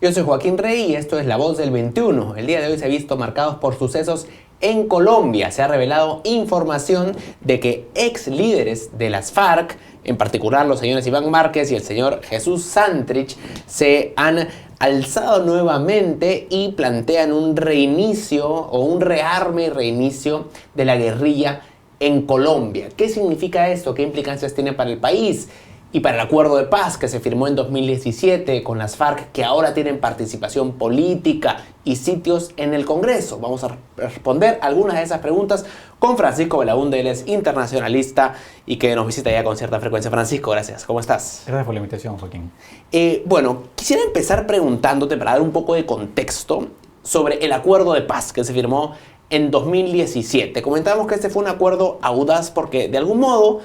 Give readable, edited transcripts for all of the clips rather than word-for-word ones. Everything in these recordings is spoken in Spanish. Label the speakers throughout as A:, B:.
A: Yo soy Joaquín Rey y esto es La Voz del 21. El día de hoy se ha visto marcados por sucesos en Colombia. Se ha revelado información de que ex líderes de las FARC, en particular los señores Iván Márquez y el señor Jesús Santrich, se han alzado nuevamente y plantean un reinicio o un rearme y reinicio de la guerrilla en Colombia. ¿Qué significa esto? ¿Qué implicancias tiene para el país? Y para el acuerdo de paz que se firmó en 2017 con las FARC, que ahora tienen participación política y sitios en el Congreso. Vamos a responder algunas de esas preguntas con Francisco Belaúnde. Él es internacionalista y que nos visita ya con cierta frecuencia. Francisco, gracias. ¿Cómo estás?
B: Gracias por la invitación, Joaquín.
A: Bueno, quisiera empezar preguntándote, para dar un poco de contexto, sobre el acuerdo de paz que se firmó en 2017. Comentábamos que este fue un acuerdo audaz porque, de algún modo,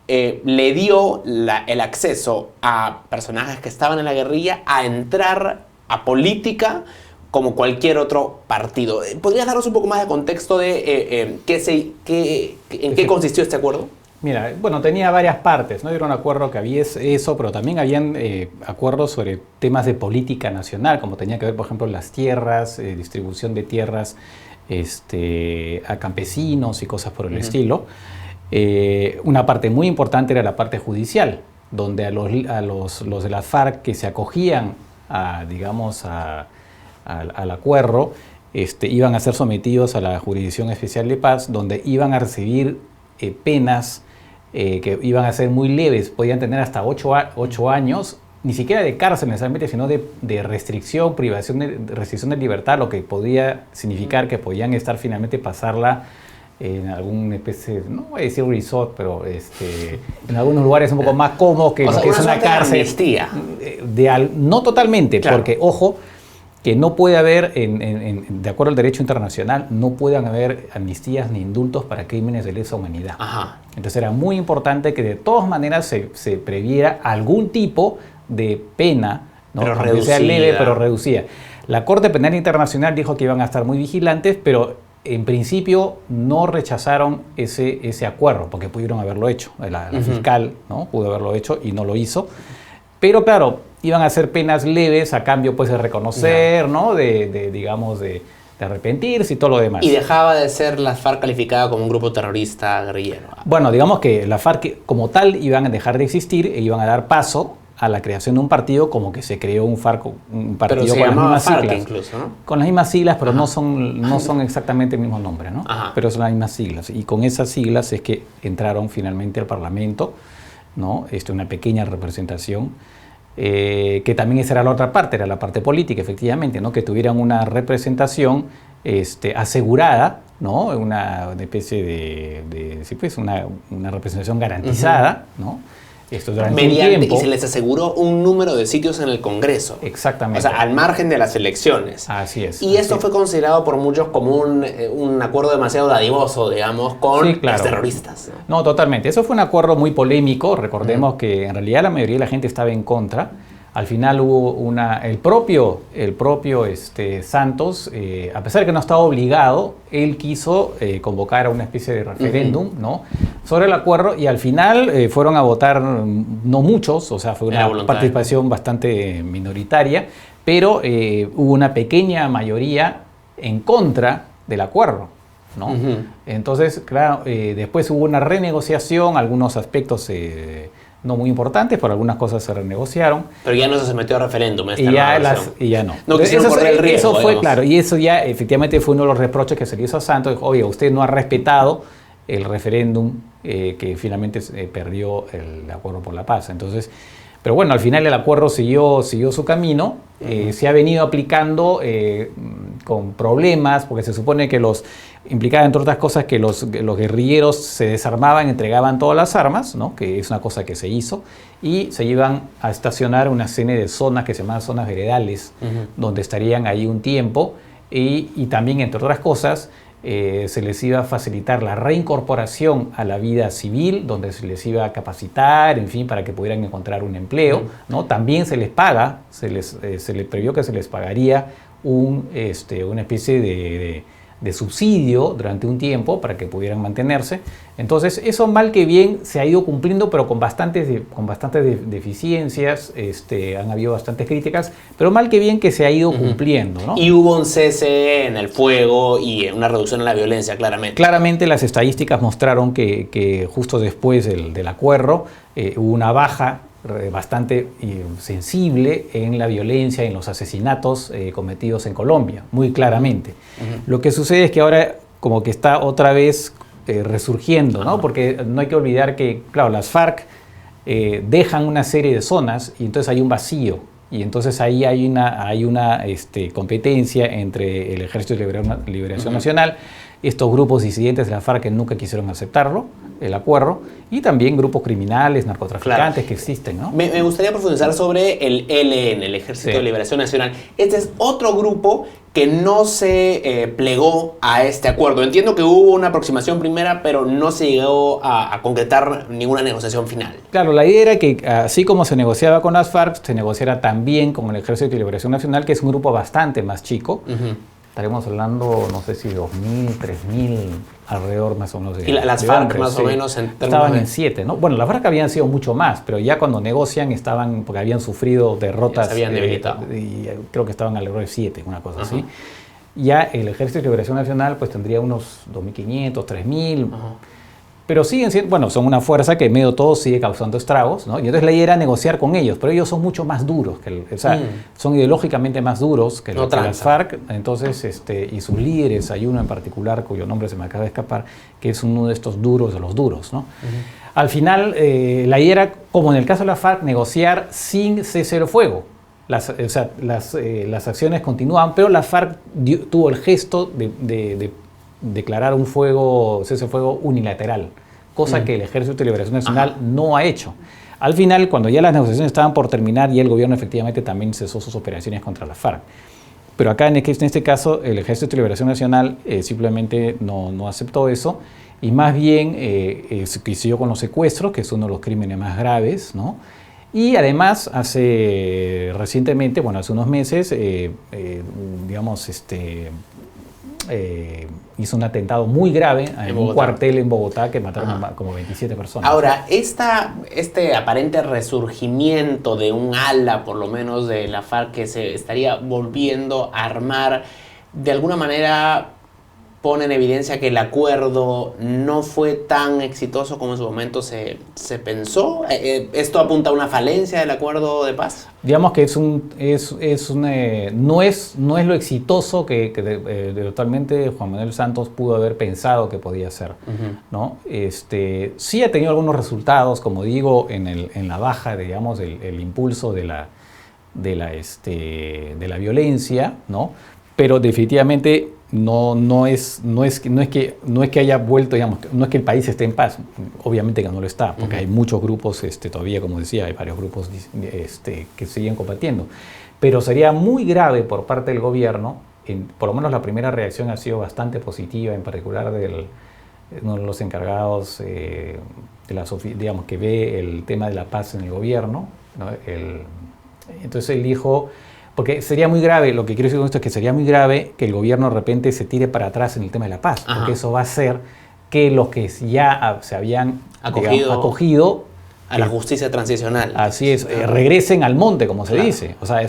A: le dio el acceso a personajes que estaban en la guerrilla a entrar a política como cualquier otro partido. ¿Podrías darnos un poco más de contexto de en qué consistió este acuerdo?
B: Mira, bueno, tenía varias partes, ¿no? Era un acuerdo que había eso, pero también habían acuerdos sobre temas de política nacional, como tenía que ver, por ejemplo, las tierras, distribución de tierras a campesinos y cosas por el estilo. Una parte muy importante era la parte judicial, donde a los de las FARC que se acogían al acuerdo, iban a ser sometidos a la Jurisdicción Especial de Paz, donde iban a recibir penas que iban a ser muy leves, podían tener hasta 8 años, ni siquiera de cárcel necesariamente, sino de restricción, restricción de libertad, lo que podía significar que podían estar finalmente pasarla en alguna especie, no voy a decir resort, pero en algunos lugares un poco más cómodos que, que es una cárcel.
A: Amnistía.
B: No totalmente,
A: claro.
B: Porque, ojo, que no puede haber, de acuerdo al derecho internacional, no pueden haber amnistías ni indultos para crímenes de lesa humanidad.
A: Ajá.
B: Entonces era muy importante que de todas maneras se previera algún tipo de pena, ¿no?
A: Pero
B: aunque
A: reducida.
B: sea leve, pero reducida. La Corte Penal Internacional dijo que iban a estar muy vigilantes, pero en principio no rechazaron ese acuerdo, porque pudieron haberlo hecho. La fiscal, ¿no? Pudo haberlo hecho y no lo hizo. Pero claro, iban a ser penas leves a cambio pues, de reconocer, ¿no? de arrepentirse y todo lo demás.
A: Y dejaba de ser la FARC calificada como un grupo terrorista guerrillero.
B: Bueno, digamos que la FARC como tal iban a dejar de existir e iban a dar paso a la creación de un partido, como que se creó un partido
A: pero se
B: con las mismas
A: FARC
B: siglas.
A: incluso, ¿no?
B: Con las mismas siglas, pero no son exactamente el mismo nombre, ¿no?
A: Ajá.
B: Pero son las mismas siglas. Y con esas siglas es que entraron finalmente al Parlamento, ¿no? Una pequeña representación, que también esa era la otra parte, era la parte política, efectivamente, ¿no? Que tuvieran una representación asegurada, ¿no? Una especie una representación garantizada, ¿no? Durante un tiempo.
A: Y se les aseguró un número de sitios en el Congreso.
B: Exactamente.
A: O sea, al margen de las elecciones.
B: Así es.
A: Y esto fue considerado por muchos como un acuerdo demasiado dadivoso, digamos, con los terroristas, ¿no?
B: No, totalmente. Eso fue un acuerdo muy polémico. Recordemos que en realidad la mayoría de la gente estaba en contra. Al final hubo el propio Santos, a pesar de que no estaba obligado, él quiso convocar a una especie de referéndum, ¿no? Sobre el acuerdo, y al final fueron a votar no muchos, o sea, fue una participación bastante minoritaria, pero hubo una pequeña mayoría en contra del acuerdo, ¿no? Entonces, claro, después hubo una renegociación, algunos aspectos no muy importantes, pero algunas cosas se renegociaron.
A: Pero ya no se sometió a referéndum.
B: Y ya no.
A: No quisieron correr el riesgo,
B: eso fue,
A: digamos.
B: claro, y eso ya efectivamente fue uno de los reproches que se le hizo a Santos. Dijo, oye, usted no ha respetado el referéndum que finalmente perdió el acuerdo por la paz. Entonces, pero bueno, al final el acuerdo siguió su camino. Se ha venido aplicando con problemas, porque se supone que implicaba, entre otras cosas, que los guerrilleros se desarmaban, entregaban todas las armas, ¿no? Que es una cosa que se hizo, y se iban a estacionar una serie de zonas que se llaman zonas veredales, donde estarían ahí un tiempo, y también, entre otras cosas, se les iba a facilitar la reincorporación a la vida civil, donde se les iba a capacitar, en fin, para que pudieran encontrar un empleo, ¿no? También se les previó que se les pagaría una especie de subsidio durante un tiempo para que pudieran mantenerse. Entonces, eso mal que bien se ha ido cumpliendo, pero con bastantes deficiencias, han habido bastantes críticas, pero mal que bien que se ha ido cumpliendo, ¿no?
A: Y hubo un cese en el fuego y una reducción en la violencia, claramente.
B: Claramente las estadísticas mostraron que justo después del acuerdo hubo una baja bastante sensible en la violencia, en los asesinatos cometidos en Colombia, muy claramente. Lo que sucede es que ahora como que está otra vez resurgiendo, ¿no? Porque no hay que olvidar que, claro, las FARC dejan una serie de zonas y entonces hay un vacío. Y entonces ahí hay una competencia entre el Ejército de Liberación Nacional, estos grupos disidentes de la FARC que nunca quisieron aceptarlo, el acuerdo, y también grupos criminales, narcotraficantes que existen, ¿no?
A: Me gustaría profundizar sobre el ELN, el Ejército de Liberación Nacional. Este es otro grupo que no se plegó a este acuerdo. Entiendo que hubo una aproximación primera, pero no se llegó a concretar ninguna negociación final.
B: Claro, la idea era que así como se negociaba con las FARC, se negociara también con el Ejército de Liberación Nacional, que es un grupo bastante más chico. Estaremos hablando, no sé si 2.000, 3.000, alrededor más o menos de...
A: Y las
B: de
A: FARC
B: hombres,
A: más o menos en términos
B: estaban
A: de...
B: en 7, ¿no? Bueno, las FARC habían sido mucho más, pero ya cuando negocian estaban, porque habían sufrido derrotas...
A: Se habían debilitado.
B: Y creo que estaban alrededor de 7, una cosa así. Ya el Ejército de Liberación Nacional pues tendría unos 2.500, 3.000... Pero siguen siendo, bueno, son una fuerza que en medio de todo sigue causando estragos, ¿no? Y entonces la idea era negociar con ellos, pero ellos son mucho más duros, son ideológicamente más duros que las FARC, entonces, y sus líderes, hay uno en particular cuyo nombre se me acaba de escapar, que es uno de estos duros de los duros, ¿no? Al final, la idea era, como en el caso de la FARC, negociar sin cese el fuego. Las acciones continuaban, pero la FARC tuvo el gesto de declarar un cese de fuego unilateral, cosa que el Ejército de Liberación Nacional no ha hecho. Al final, cuando ya las negociaciones estaban por terminar, y el gobierno efectivamente también cesó sus operaciones contra la FARC. Pero acá en este caso, el Ejército de Liberación Nacional simplemente no aceptó eso, y más bien se siguió con los secuestros, que es uno de los crímenes más graves, ¿no? Y además, recientemente, bueno, hace unos meses, hizo un atentado muy grave en un cuartel en Bogotá que mataron como 27 personas.
A: Ahora, este aparente resurgimiento de un ala, por lo menos de la FARC, que se estaría volviendo a armar, de alguna manera pone en evidencia que el acuerdo no fue tan exitoso como en su momento se pensó. ¿Esto apunta a una falencia del acuerdo de paz?
B: Digamos que no es lo exitoso que totalmente Juan Manuel Santos pudo haber pensado que podía ser, ¿no? Sí ha tenido algunos resultados, como digo, en la baja, digamos, el impulso de la violencia, ¿no? Pero definitivamente no es que haya vuelto, digamos, no es que el país esté en paz, obviamente que no lo está, porque hay muchos grupos, todavía, como decía, hay varios grupos que siguen combatiendo. Pero sería muy grave por parte del gobierno, por lo menos la primera reacción ha sido bastante positiva, en particular uno de los encargados digamos, que ve el tema de la paz en el gobierno, ¿no? Entonces él dijo... Porque sería muy grave, lo que quiero decir con esto es que sería muy grave que el gobierno de repente se tire para atrás en el tema de la paz, porque eso va a hacer que los que ya se habían acogido
A: a la justicia transicional.
B: Así es, regresen al monte, como se dice. O sea,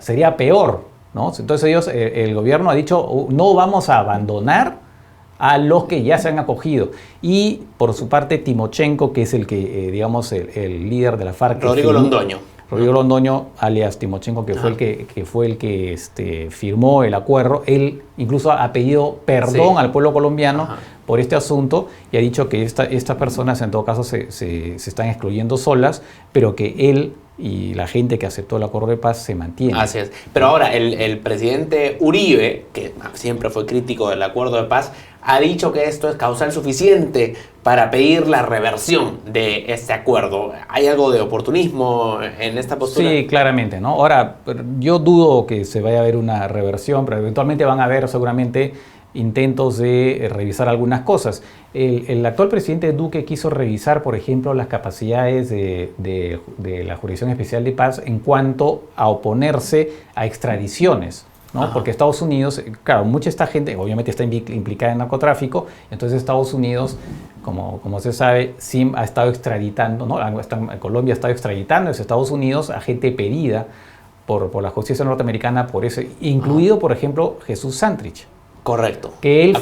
B: sería peor, ¿no? Entonces el gobierno ha dicho, no vamos a abandonar a los que ya se han acogido. Y por su parte, Timochenko, que es el que, digamos, el líder de la FARC.
A: Rodrigo Londoño,
B: alias Timochenko, que fue el que firmó el acuerdo, él incluso ha pedido perdón al pueblo colombiano por este asunto y ha dicho que estas personas en todo caso se están excluyendo solas, pero que él y la gente que aceptó el acuerdo de paz se mantiene.
A: Así es. Pero ahora el presidente Uribe, que siempre fue crítico del acuerdo de paz, ha dicho que esto es causal suficiente para pedir la reversión de este acuerdo. ¿Hay algo de oportunismo en esta postura?
B: Sí, claramente, ¿no? Ahora, yo dudo que se vaya a ver una reversión, pero eventualmente van a haber seguramente intentos de revisar algunas cosas. El actual presidente Duque quiso revisar, por ejemplo, las capacidades de la Jurisdicción Especial de Paz en cuanto a oponerse a extradiciones. ¿no? Porque Estados Unidos, claro, mucha esta gente obviamente está implicada en narcotráfico, entonces Estados Unidos, como se sabe, SIM ha estado extraditando, ¿no? Colombia ha estado extraditando a Estados Unidos a gente pedida por la justicia norteamericana, por eso, incluido, por ejemplo, Jesús Santrich.
A: Correcto.
B: Que él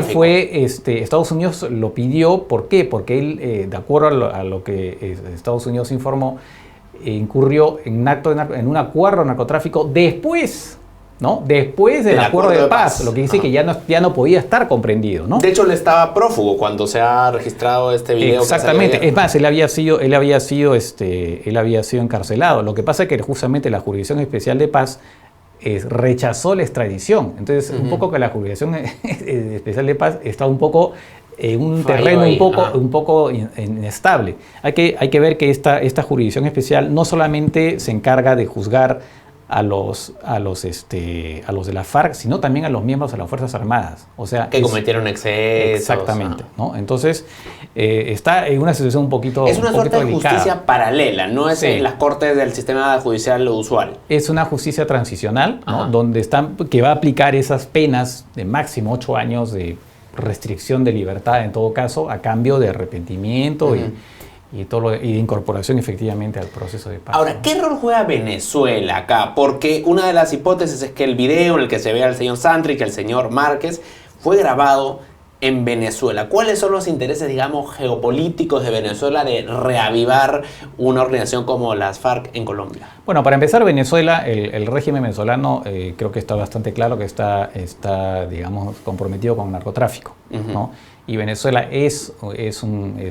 B: fue Estados Unidos lo pidió, ¿por qué? Porque él, de acuerdo a lo que Estados Unidos informó, incurrió en un acuerdo de narcotráfico después, ¿no? Después del acuerdo de paz, lo que dice que ya no podía estar comprendido, ¿no?
A: De hecho, él estaba prófugo cuando se ha registrado este video.
B: Exactamente. Es más, él había sido encarcelado. Lo que pasa es que justamente la Jurisdicción Especial de Paz rechazó la extradición. Entonces, un poco que la Jurisdicción Especial de Paz está un poco en un terreno un poco inestable. Hay que ver que esta jurisdicción especial no solamente se encarga de juzgar a los de la FARC, sino también a los miembros de las Fuerzas Armadas. O sea,
A: que cometieron excesos.
B: Exactamente, ¿no? Entonces, está en una situación un poquito
A: es una suerte de
B: delicada.
A: Justicia paralela, no es en las cortes del sistema judicial lo usual.
B: Es una justicia transicional, ¿no? Donde que va a aplicar esas penas de máximo 8 años de restricción de libertad, en todo caso, a cambio de arrepentimiento y de incorporación efectivamente al proceso de paz.
A: Ahora, ¿qué rol juega Venezuela acá? Porque una de las hipótesis es que el video en el que se ve al señor Santrich y al señor Márquez fue grabado en Venezuela. ¿Cuáles son los intereses, digamos, geopolíticos de Venezuela de reavivar una organización como las FARC en Colombia?
B: Bueno, para empezar, Venezuela, el régimen venezolano creo que está bastante claro que está digamos, comprometido con el narcotráfico, ¿no? Y Venezuela es una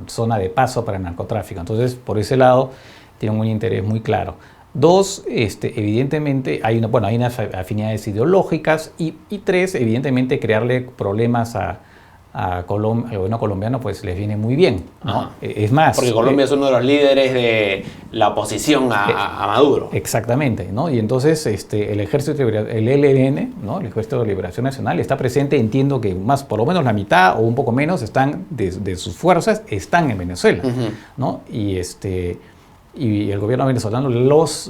B: zona de paso para el narcotráfico. Entonces, por ese lado, tiene un interés muy claro. Dos, evidentemente, hay unas afinidades ideológicas y tres, evidentemente, crearle problemas al gobierno colombiano pues les viene muy bien, ¿no? Es más...
A: Porque Colombia es uno de los líderes de la oposición a Maduro.
B: Exactamente, ¿no? Y entonces el Ejército, el ELN, ¿no? El Ejército de Liberación Nacional está presente, entiendo que por lo menos la mitad o un poco menos de sus fuerzas están en Venezuela, ¿no? Y el gobierno venezolano los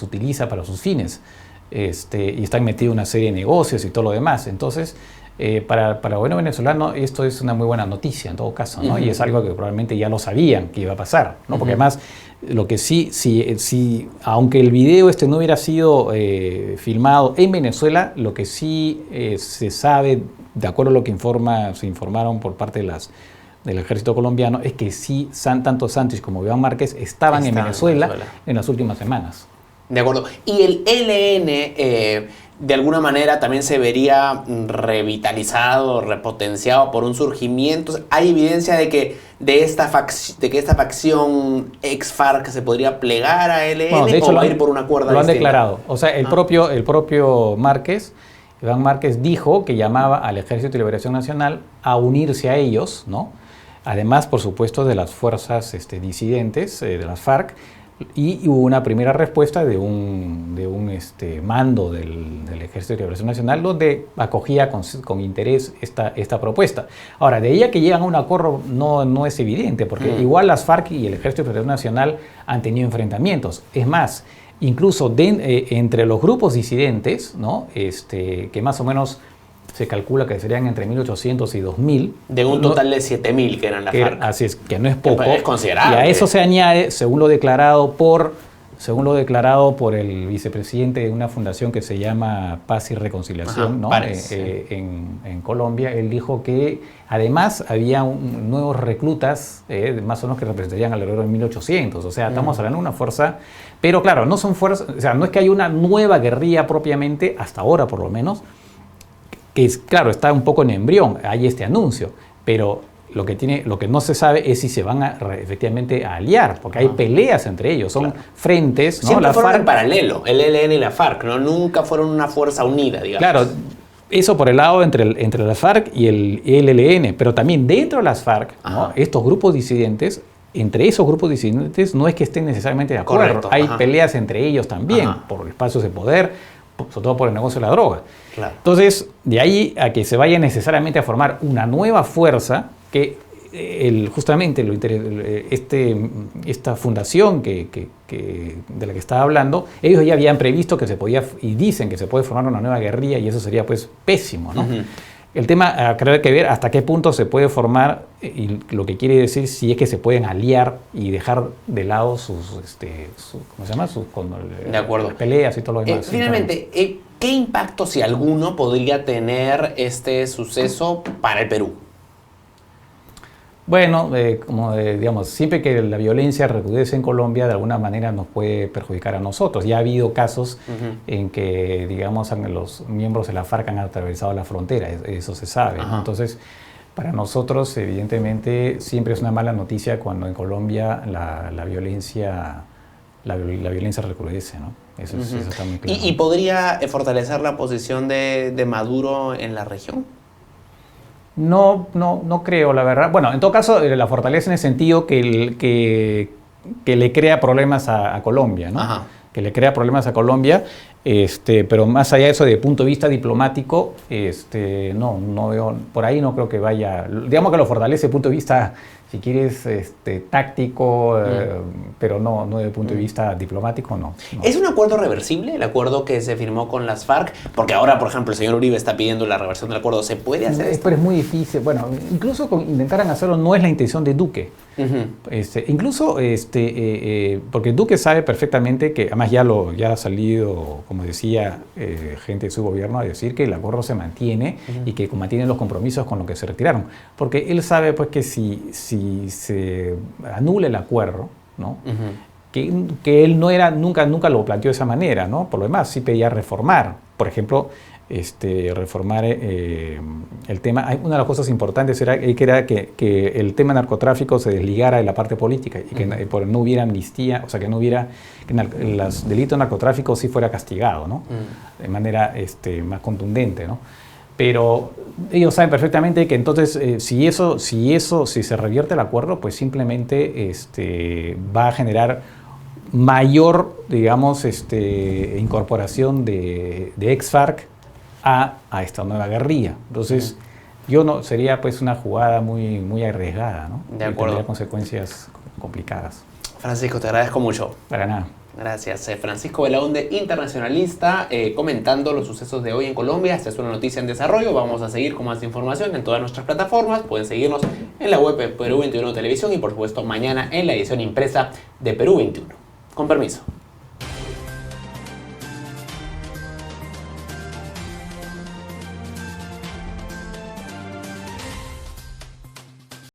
B: utiliza para sus fines, y están metidos en una serie de negocios y todo lo demás. Entonces, para el gobierno venezolano esto es una muy buena noticia en todo caso, ¿no? Y es algo que probablemente ya lo sabían que iba a pasar, ¿no? Porque además, lo que sí, aunque el video no hubiera sido filmado en Venezuela, lo que sí se sabe, de acuerdo a lo que se informaron por parte del ejército colombiano, es que sí, tanto Santrich como Iván Márquez estaban en Venezuela en las últimas semanas.
A: De acuerdo. Y el ELN, de alguna manera, también se vería revitalizado, repotenciado por un surgimiento. ¿Hay evidencia de que esta facción ex-FARC se podría plegar a ELN, bueno, de hecho, o va a ir por una cuerda
B: lo han
A: distinta?
B: Declarado. O sea, el propio Márquez, Iván Márquez, dijo que llamaba al Ejército de Liberación Nacional a unirse a ellos, ¿no? Además, por supuesto, de las fuerzas disidentes de las FARC, y hubo una primera respuesta de un mando del Ejército de Liberación Nacional donde acogía con interés esta propuesta. Ahora, de ella que llegan a un acuerdo no es evidente, porque igual las FARC y el Ejército de Liberación Nacional han tenido enfrentamientos. Es más, incluso entre los grupos disidentes, ¿no? Que más o menos se calcula que serían entre 1.800 y 2.000.
A: De un total de 7.000 que eran las FARC.
B: Así es, que no es poco.
A: Es considerable.
B: Y a eso se añade, según lo declarado por el vicepresidente de una fundación que se llama Paz y Reconciliación, ¿no? En Colombia, él dijo que además había nuevos reclutas, más o menos que representarían alrededor de 1.800. O sea, estamos hablando de una fuerza, pero claro, no son fuerzas, o sea, no es que haya una nueva guerrilla propiamente, hasta ahora por lo menos, que claro, está un poco en embrión, hay este anuncio, pero lo que no se sabe es si se van efectivamente a aliar, porque hay peleas entre ellos, son frentes, ¿no?
A: Siempre fueron en paralelo, el ELN y la FARC, ¿no? Nunca fueron una fuerza unida, digamos.
B: Claro, eso por el lado entre la FARC y el ELN, pero también dentro de las FARC, ¿no? Estos grupos disidentes, entre esos grupos disidentes no es que estén necesariamente de acuerdo. Correcto. Hay peleas entre ellos también, por espacios de poder, sobre todo por el negocio de la droga. Claro. Entonces, de ahí a que se vaya necesariamente a formar una nueva fuerza, que justamente esta fundación de la que estaba hablando, ellos ya habían previsto que se podía, y dicen que se puede formar una nueva guerrilla, y eso sería pues pésimo, ¿no? El tema, creo que hay que ver hasta qué punto se puede formar, y lo que quiere decir si es que se pueden aliar y dejar de lado ¿cómo se llama?
A: De acuerdo.
B: Las peleas y todo lo demás.
A: Finalmente, ¿qué impacto, si alguno, podría tener este suceso para el Perú?
B: Bueno, digamos, siempre que la violencia recrudece en Colombia, de alguna manera nos puede perjudicar a nosotros. Ya ha habido casos en que, digamos, los miembros de la FARC han atravesado la frontera, eso se sabe, ¿no? Entonces, para nosotros, evidentemente, siempre es una mala noticia cuando en Colombia la violencia recrudece, ¿no? Eso está muy claro.
A: ¿Y podría fortalecer la posición de Maduro en la región?
B: No creo, la verdad. Bueno, en todo caso, la fortalece en el sentido que le crea problemas a Colombia, ¿no?
A: Ajá.
B: Que le crea problemas a Colombia, pero más allá de eso, de punto de vista diplomático, no veo, por ahí no creo que vaya, digamos que lo fortalece desde el punto de vista, si quieres, táctico, pero no desde el punto de vista diplomático, no.
A: ¿Es un acuerdo reversible, el acuerdo que se firmó con las FARC? Porque ahora, por ejemplo, el señor Uribe está pidiendo la reversión del acuerdo. ¿Se puede hacer esto?
B: Pero es muy difícil. Bueno, incluso intentaran hacerlo no es la intención de Duque. Incluso, porque Duque sabe perfectamente que, además ya ha salido, como decía, gente de su gobierno a decir que el acuerdo se mantiene y que mantienen los compromisos con lo que se retiraron. Porque él sabe pues que si se anula el acuerdo, ¿no? Que él nunca lo planteó de esa manera, ¿no? Por lo demás, sí pedía reformar. Por ejemplo, reformar el tema. Una de las cosas importantes era que el tema narcotráfico se desligara de la parte política y que no hubiera amnistía, o sea, que los delitos de narcotráfico sí fuera castigado, ¿no? De manera más contundente, ¿no? Pero ellos saben perfectamente que entonces si se revierte el acuerdo, pues simplemente va a generar mayor, digamos, incorporación de ex-FARC a esta nueva guerrilla. Entonces, sería pues una jugada muy, muy arriesgada, ¿no?
A: De acuerdo.
B: Tendría consecuencias complicadas.
A: Francisco, te agradezco mucho.
B: Para nada.
A: Gracias. Francisco Belaunde, internacionalista, comentando los sucesos de hoy en Colombia. Esta es una noticia en desarrollo. Vamos a seguir con más información en todas nuestras plataformas. Pueden seguirnos en la web de Perú 21 Televisión y, por supuesto, mañana en la edición impresa de Perú 21. Con permiso.